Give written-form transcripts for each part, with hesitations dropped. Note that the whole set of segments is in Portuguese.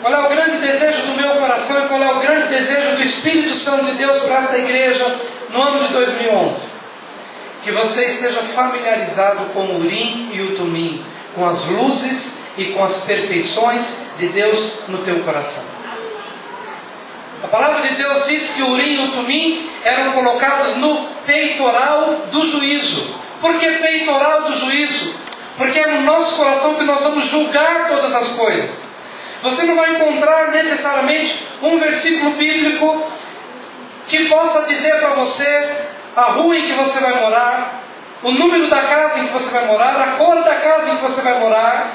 Qual é o grande desejo do meu coração e qual é o grande desejo do Espírito Santo de Deus para esta igreja no ano de 2011? Que você esteja familiarizado com o Urim e o Tumim, com as luzes e com as perfeições de Deus no teu coração. A palavra de Deus diz que o Urim e o Tumim eram colocados no peitoral do juízo. Por que peitoral do juízo? Porque é no nosso coração que nós vamos julgar todas as coisas. Você não vai encontrar necessariamente um versículo bíblico que possa dizer para você a rua em que você vai morar, o número da casa em que você vai morar, a cor da casa em que você vai morar.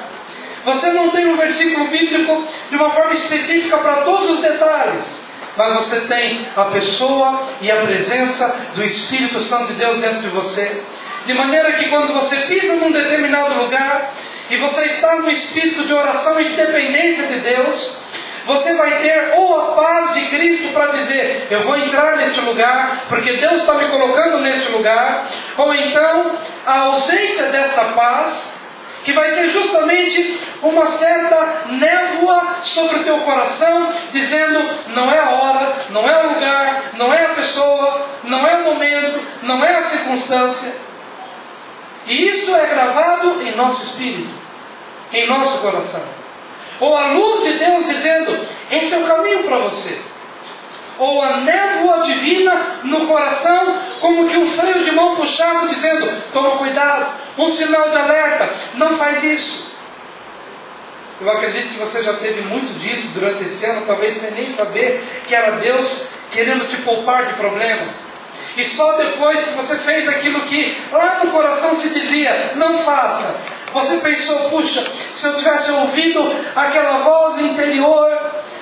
Você não tem um versículo bíblico de uma forma específica para todos os detalhes, mas você tem a pessoa e a presença do Espírito Santo de Deus dentro de você. De maneira que quando você pisa num determinado lugar e você está no espírito de oração e de dependência de Deus, você vai ter ou a paz de Cristo para dizer, eu vou entrar neste lugar, porque Deus está me colocando neste lugar, ou então a ausência desta paz, que vai ser justamente uma certa névoa sobre o teu coração, dizendo, não é a hora, não é o lugar, não é a pessoa, não é o momento, não é a circunstância. E isso é gravado em nosso espírito, em nosso coração. Ou a luz de Deus dizendo, esse é o caminho para você. Ou a névoa divina no coração, como que um freio de mão puxado dizendo, toma cuidado, um sinal de alerta, não faz isso. Eu acredito que você já teve muito disso durante esse ano, talvez sem nem saber que era Deus querendo te poupar de problemas. E só depois que você fez aquilo que lá no coração se dizia, não faça, você pensou, puxa, se eu tivesse ouvido aquela voz interior,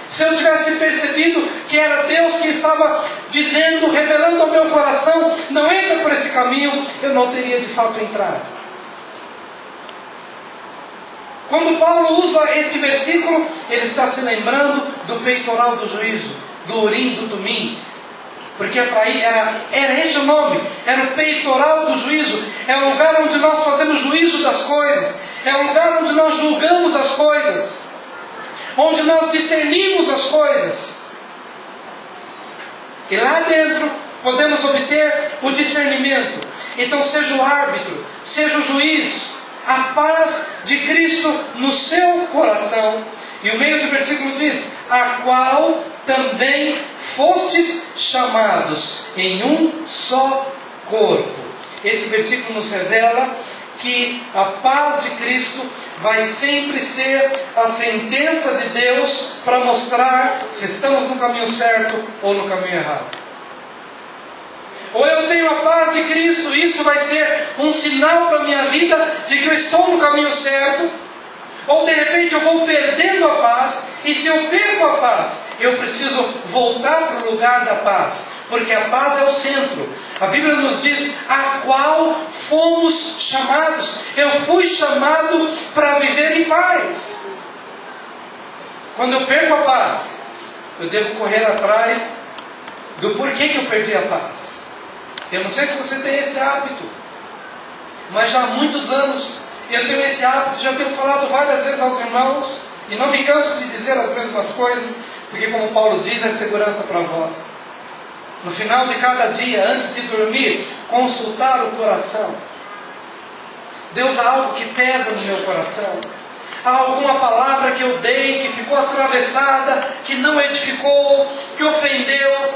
se eu tivesse percebido que era Deus que estava dizendo, revelando ao meu coração, não entra por esse caminho, eu não teria de fato entrado. Quando Paulo usa este versículo, ele está se lembrando do peitoral do juízo, do Urim, do Tumim. Porque para aí era esse o nome, era o peitoral do juízo, é o lugar onde nós fazemos juízo das coisas, é o lugar onde nós julgamos as coisas, onde nós discernimos as coisas. E lá dentro podemos obter o discernimento. Então seja o árbitro, seja o juiz, a paz de Cristo no seu coração. E o meio do versículo diz, a qual também fostes chamados em um só corpo. Esse versículo nos revela que a paz de Cristo vai sempre ser a sentença de Deus para mostrar se estamos no caminho certo ou no caminho errado. Ou eu tenho a paz de Cristo, isso vai ser um sinal para a minha vida de que eu estou no caminho certo, ou de repente eu vou perdendo a paz, e se eu perco a paz, eu preciso voltar para o lugar da paz, porque a paz é o centro. A Bíblia nos diz, a qual fomos chamados. Eu fui chamado para viver em paz. Quando eu perco a paz, eu devo correr atrás do porquê que eu perdi a paz. Eu não sei se você tem esse hábito, mas já há muitos anos eu tenho esse hábito, já tenho falado várias vezes aos irmãos, e não me canso de dizer as mesmas coisas, porque como Paulo diz, é segurança para vós. No final de cada dia, antes de dormir, consultar o coração. Deus, há algo que pesa no meu coração. Há alguma palavra que eu dei, que ficou atravessada, que não edificou, que ofendeu,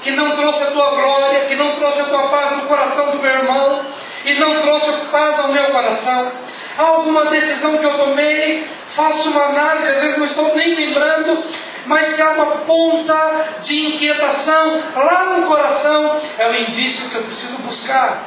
que não trouxe a tua glória, que não trouxe a tua paz no coração do meu irmão, e não trouxe paz ao meu coração. Há alguma decisão que eu tomei, faço uma análise, às vezes não estou nem lembrando, mas se há uma ponta de inquietação lá no coração, é o indício que eu preciso buscar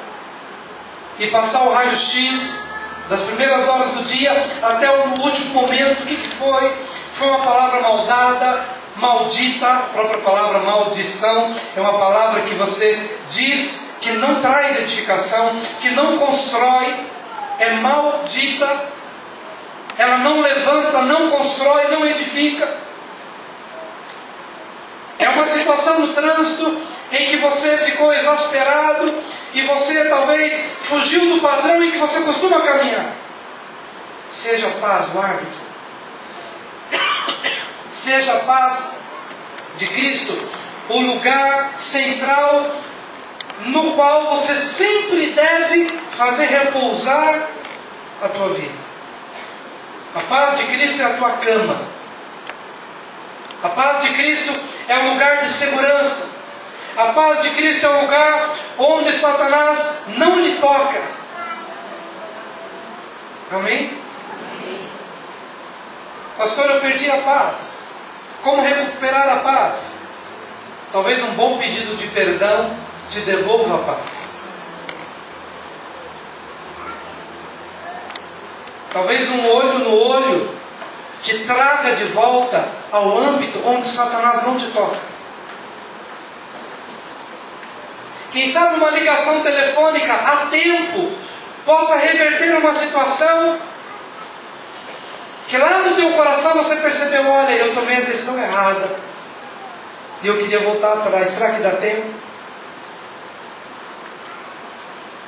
e passar o raio-x das primeiras horas do dia até o último momento. O que foi? Foi uma palavra maldada, maldita. A própria palavra maldição é uma palavra que você diz que não traz edificação, que não constrói, é maldita, ela não levanta, não constrói, não edifica. É uma situação no trânsito em que você ficou exasperado e você talvez fugiu do padrão em que você costuma caminhar. Seja paz o árbitro. seja a paz de Cristo o lugar central no qual você sempre deve fazer repousar a tua vida. A paz de Cristo é a tua cama. A paz de Cristo é um lugar de segurança. A paz de Cristo é um lugar onde Satanás não lhe toca. Amém? Pastor, eu perdi a paz. Como recuperar a paz? Talvez um bom pedido de perdão te devolva a paz. Talvez um olho no olho te traga de volta ao âmbito onde Satanás não te toca. Quem sabe uma ligação telefônica a tempo possa reverter uma situação que lá no teu coração você percebeu, olha, eu tomei a decisão errada e eu queria voltar atrás. Será que dá tempo?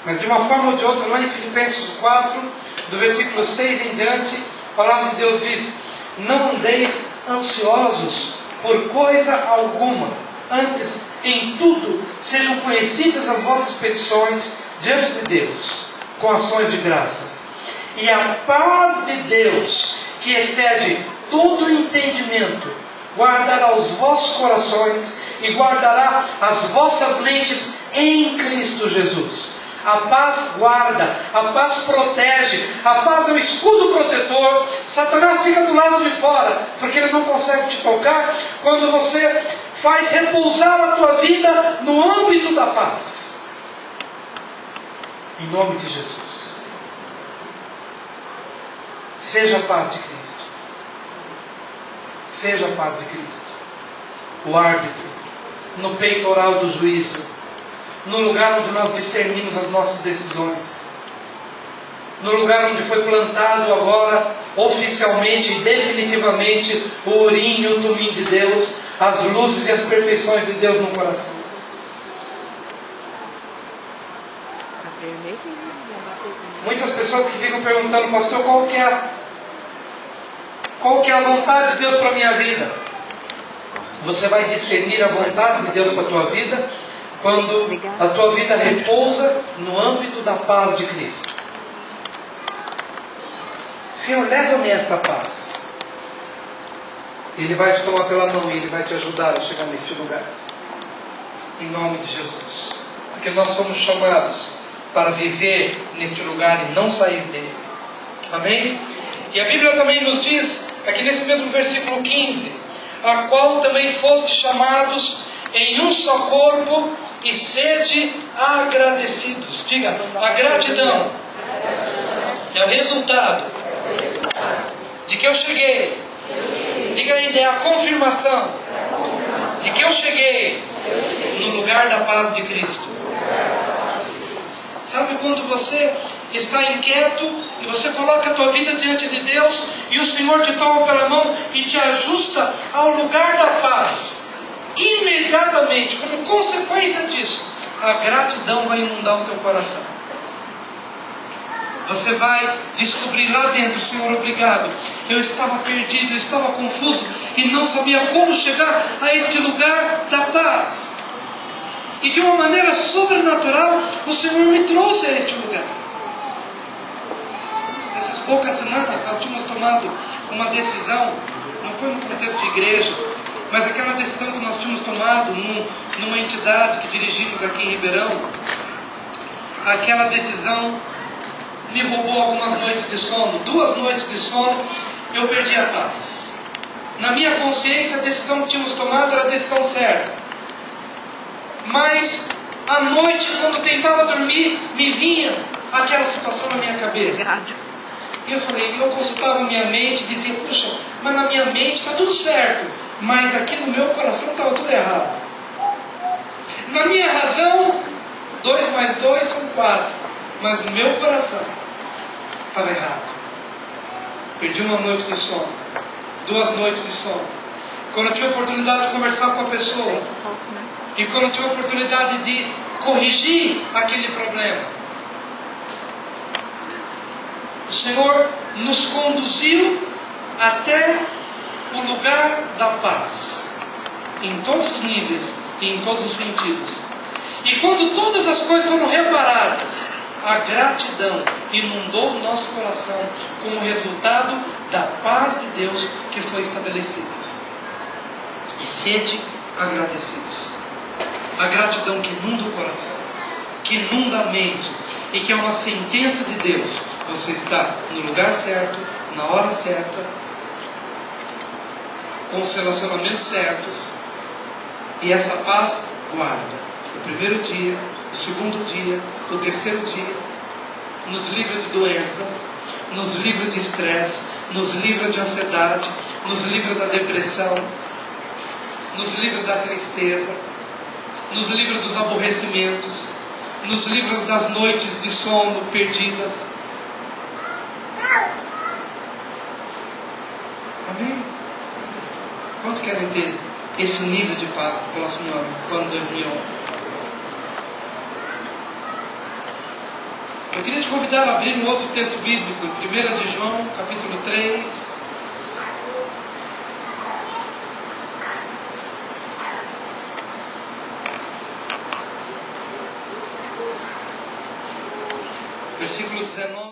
Mas de uma forma ou de outra, lá em Filipenses 4, do versículo 6 em diante, a palavra de Deus diz: não andeis ansiosos por coisa alguma, antes em tudo sejam conhecidas as vossas petições diante de Deus, com ações de graças. E a paz de Deus, que excede todo entendimento, guardará os vossos corações e guardará as vossas mentes em Cristo Jesus. A paz guarda, a paz protege, a paz é um escudo protetor. Satanás fica do lado de fora, porque ele não consegue te tocar quando você faz repousar a tua vida no âmbito da paz. Em nome de Jesus. Seja a paz de Cristo. Seja a paz de Cristo. O árbitro, no peitoral do juízo, no lugar onde nós discernimos as nossas decisões, no lugar onde foi plantado agora, oficialmente e definitivamente, o urim e o tumim de Deus, as luzes e as perfeições de Deus no coração. Muitas pessoas que ficam perguntando, pastor, qual que é a vontade de Deus para a minha vida? Você vai discernir a vontade de Deus para a tua vida quando a tua vida repousa no âmbito da paz de Cristo. Senhor, leva-me esta paz. Ele vai te tomar pela mão e Ele vai te ajudar a chegar neste lugar. Em nome de Jesus. Porque nós somos chamados para viver neste lugar e não sair dele. Amém? E a Bíblia também nos diz, aqui nesse mesmo versículo 15, a qual também foste chamados em um só corpo, e sede agradecidos. Diga, a gratidão é o resultado de que eu cheguei. Diga ainda, é a confirmação de que eu cheguei no lugar da paz de Cristo. Sabe quando você está inquieto e você coloca a tua vida diante de Deus e o Senhor te toma pela mão e te ajusta ao lugar da paz? Imediatamente, como consequência disso, a gratidão vai inundar o teu coração. Você vai descobrir lá dentro, Senhor, obrigado. Eu estava perdido, eu estava confuso e não sabia como chegar a este lugar da paz. E de uma maneira sobrenatural, o Senhor me trouxe a este lugar. Essas poucas semanas nós tínhamos tomado uma decisão, não foi no contexto de igreja, mas aquela decisão que nós tínhamos tomado numa entidade que dirigimos aqui em Ribeirão, aquela decisão me roubou algumas noites de sono. 2 noites de sono, eu perdi a paz. Na minha consciência, a decisão que tínhamos tomado era a decisão certa. Mas, à noite, quando eu tentava dormir, me vinha aquela situação na minha cabeça. E eu falei, eu consultava a minha mente e dizia, puxa, mas na minha mente está tudo certo. Mas aqui no meu coração estava tudo errado. Na minha razão, 2 mais 2 são 4. Mas no meu coração estava errado. Perdi uma noite de sono. 2 noites de sono. Quando eu tive a oportunidade de conversar com a pessoa. E quando eu tive a oportunidade de corrigir aquele problema. O Senhor nos conduziu até o o lugar da paz, em todos os níveis e em todos os sentidos. E quando todas as coisas foram reparadas, a gratidão inundou o nosso coração como resultado da paz de Deus que foi estabelecida. E sede agradecidos. A gratidão que inunda o coração, que inunda a mente, e que é uma sentença de Deus. Você está no lugar certo, na hora certa, com os relacionamentos certos, e essa paz guarda o primeiro dia, o segundo dia, o terceiro dia, nos livra de doenças, nos livra de estresse, nos livra de ansiedade, nos livra da depressão, nos livra da tristeza, nos livra dos aborrecimentos, nos livra das noites de sono perdidas. Amém? Quantos querem ter esse nível de paz no próximo ano, no ano 2011? Eu queria te convidar a abrir um outro texto bíblico, 1 de João, capítulo 3. Versículo 19.